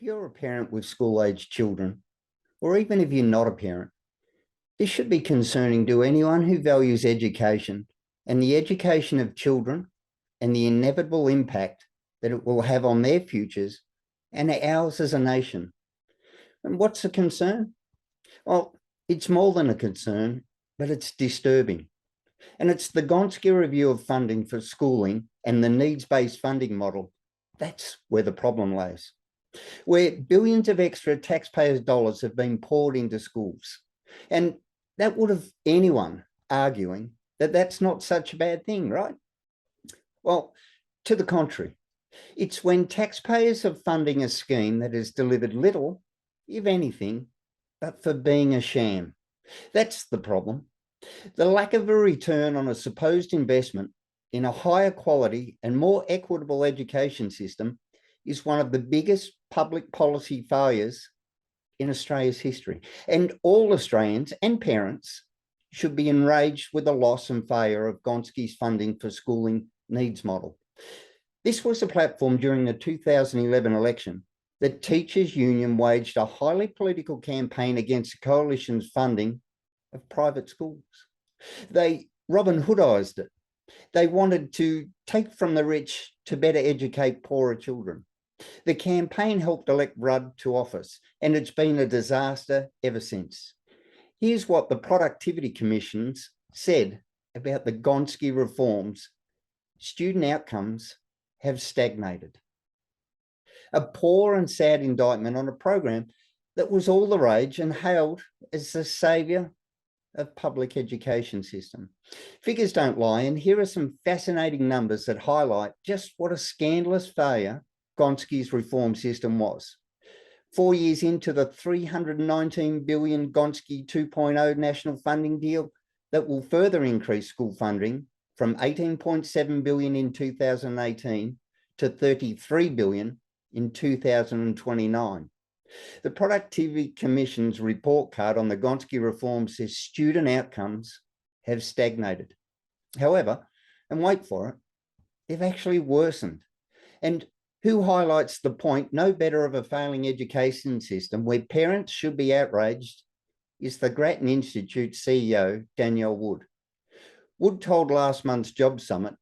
If you're a parent with school-aged children, or even if you're not a parent, this should be concerning to anyone who values education and the education of children and the inevitable impact that it will have on their futures and ours as a nation. And what's the concern? Well, it's more than a concern, but it's disturbing. And it's the Gonski Review of Funding for Schooling and the needs-based funding model. That's where the problem lays, where billions of extra taxpayers' dollars have been poured into schools. And that would have anyone arguing that that's not such a bad thing, right? Well, to the contrary, it's when taxpayers are funding a scheme that has delivered little, if anything, but for being a sham. That's the problem. The lack of a return on a supposed investment in a higher quality and more equitable education system is one of the biggest public policy failures in Australia's history. And all Australians and parents should be enraged with the loss and failure of Gonski's funding for schooling needs model. This was a platform during the 2011 election that Teachers Union waged a highly political campaign against the coalition's funding of private schools. They Robin Hoodized it. They wanted to take from the rich to better educate poorer children. The campaign helped elect Rudd to office, and it's been a disaster ever since. Here's what the Productivity Commissions said about the Gonski reforms. Student outcomes have stagnated. A poor and sad indictment on a program that was all the rage and hailed as the saviour of public education system. Figures don't lie, and here are some fascinating numbers that highlight just what a scandalous failure Gonski's reform system was. 4 years into the $319 billion Gonski 2.0 national funding deal that will further increase school funding from $18.7 billion in 2018 to $33 billion in 2029. The Productivity Commission's report card on the Gonski reform says student outcomes have stagnated. However, and wait for it, they've actually worsened. And who highlights the point no better of a failing education system where parents should be outraged is the Grattan Institute CEO, Danielle Wood. Wood told last month's Job Summit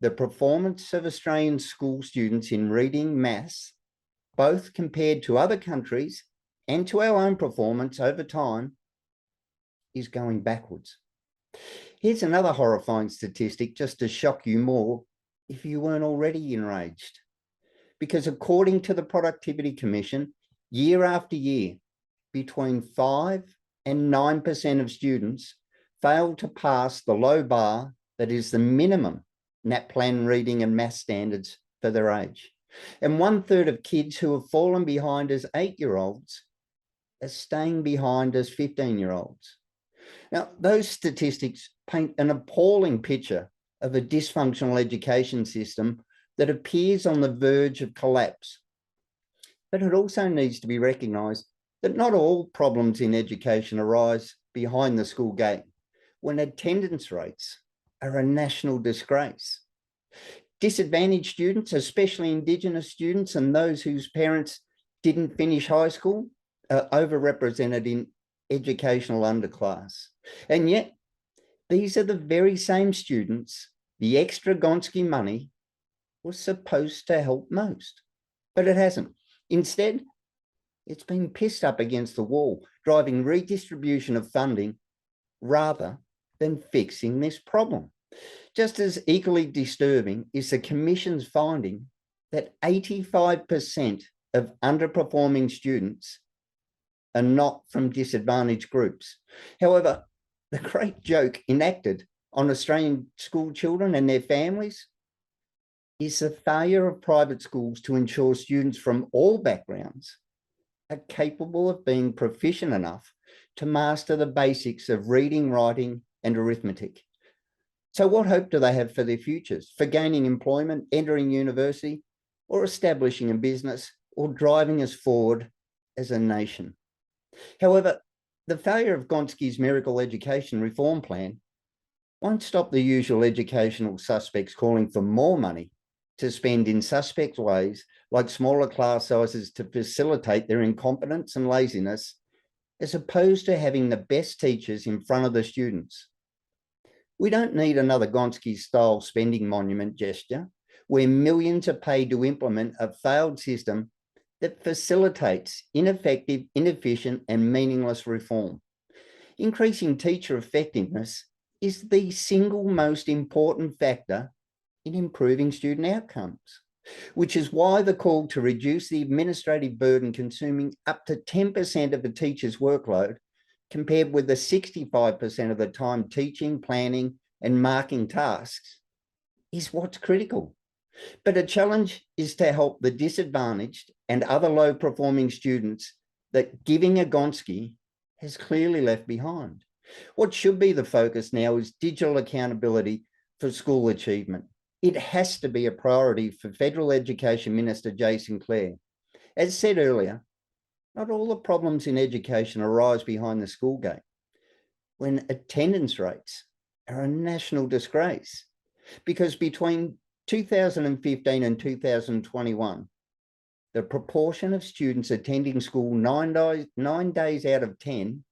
the performance of Australian school students in reading, maths, both compared to other countries and to our own performance over time, is going backwards. Here's another horrifying statistic just to shock you more if you weren't already enraged. Because according to the Productivity Commission, year after year, between 5 and 9% of students fail to pass the low bar that is the minimum NAPLAN reading and math standards for their age. And 1/3 of kids who have fallen behind as 8-year-olds are staying behind as 15-year-olds. Now, those statistics paint an appalling picture of a dysfunctional education system that appears on the verge of collapse. But it also needs to be recognised that not all problems in education arise behind the school gate, when attendance rates are a national disgrace. Disadvantaged students, especially Indigenous students and those whose parents didn't finish high school, are overrepresented in educational underclass. And yet, these are the very same students the extra Gonski money was supposed to help most, but it hasn't. Instead, it's been pissed up against the wall, driving redistribution of funding rather than fixing this problem. Just as equally disturbing is the Commission's finding that 85% of underperforming students are not from disadvantaged groups. However, the great joke enacted on Australian school children and their families is the failure of private schools to ensure students from all backgrounds are capable of being proficient enough to master the basics of reading, writing, and arithmetic. So what hope do they have for their futures, for gaining employment, entering university, or establishing a business, or driving us forward as a nation? However, the failure of Gonski's Miracle Education Reform Plan won't stop the usual educational suspects calling for more money to spend in suspect ways like smaller class sizes to facilitate their incompetence and laziness, as opposed to having the best teachers in front of the students. We don't need another Gonski-style spending monument gesture where millions are paid to implement a failed system that facilitates ineffective, inefficient, and meaningless reform. Increasing teacher effectiveness is the single most important factor in improving student outcomes, which is why the call to reduce the administrative burden consuming up to 10% of the teacher's workload compared with the 65% of the time teaching, planning, and marking tasks is what's critical. But a challenge is to help the disadvantaged and other low-performing students that Giving a Gonski has clearly left behind. What should be the focus now is digital accountability for school achievement. It has to be a priority for Federal Education Minister Jason Clare. As said earlier, not all the problems in education arise behind the school gate, when attendance rates are a national disgrace, because between 2015 and 2021, the proportion of students attending school 9 days out of 10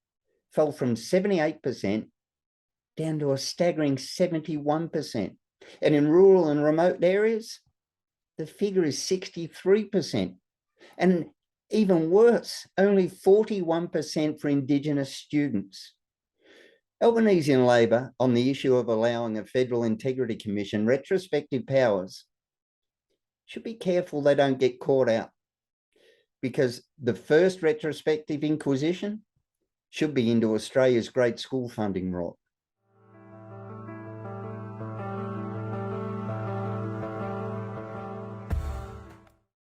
fell from 78% down to a staggering 71%. And in rural and remote areas, the figure is 63%. And even worse, only 41% for Indigenous students. Albanese and Labor, on the issue of allowing a Federal Integrity Commission retrospective powers, should be careful they don't get caught out, because the first retrospective inquisition should be into Australia's great school funding rot.